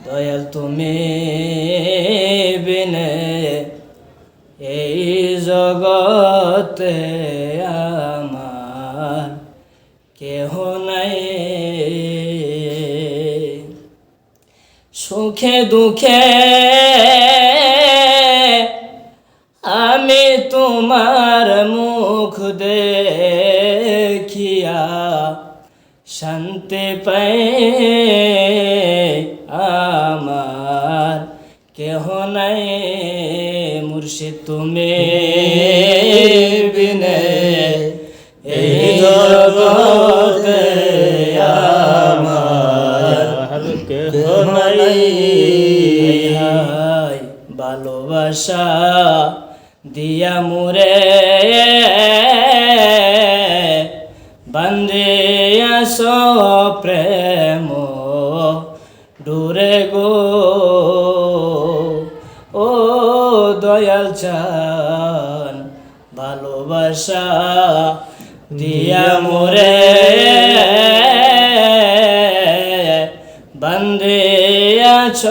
দয়াল তুমি বিনে এই জগতে আমার কেহ নাই। সুখে দুঃখে আমি তোমার মুখ দেখিয়া শান্তি পাই, আমার কেহ নাই। মুর্শিদ তুমি বিনে এই জগতে আমার কেহ নাই। ভালোবাসা দিয়া মুরে বান্ধিয়াছ প্রেম ডোরে গো, ও দয়াল চান ভালোবাসা দিয়া মোরে বান্ধিয়াছ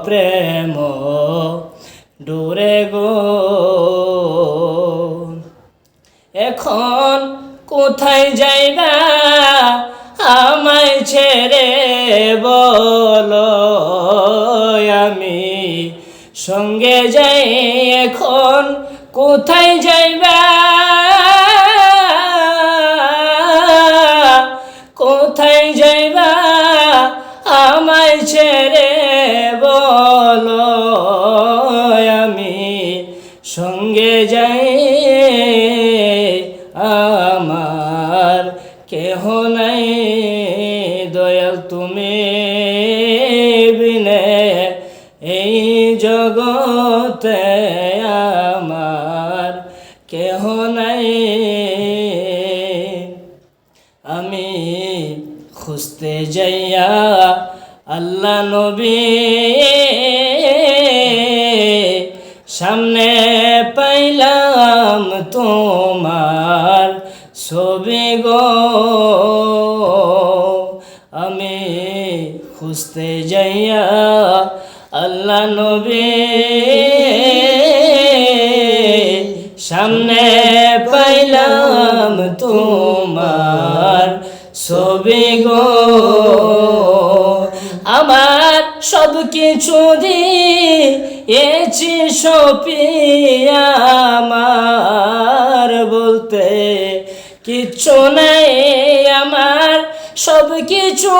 প্রেম ডোরে গো। এখন কোথায় যাইবা আমায় ছেড়ে বলো, আমি সঙ্গে যাই। এখন কোথায় যাইবা, কোথায় যাইবা আমায় ছেড়ে বলো, আমি সঙ্গে যাই। আমার কেহ নাই দয়াল তুমি বিনে এই জগতে আমার কেহ নাই। আমি খুঁজতে যাইয়া আল্লাহ নবী সামনে পাইলাম তোমার ছবি গো। আমি খুঁজতে যাইয়া আল্লাহ নবী সামনে পাইলাম তোমার ছবি গো। আমার সব কিছু দিয়েছি সপিয়া, আমার বলতে কিচ্ছু নাই। আমার সব কিছু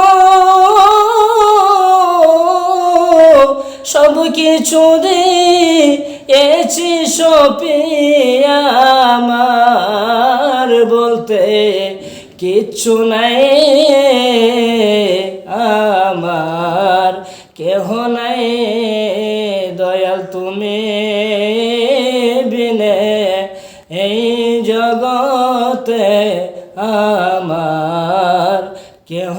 দিয়েছি সপিয়া, আমার বলতে কিচ্ছু নাই। আমার কেহ নাই দয়াল তুমি বিনে এই জগতে আমার কেহ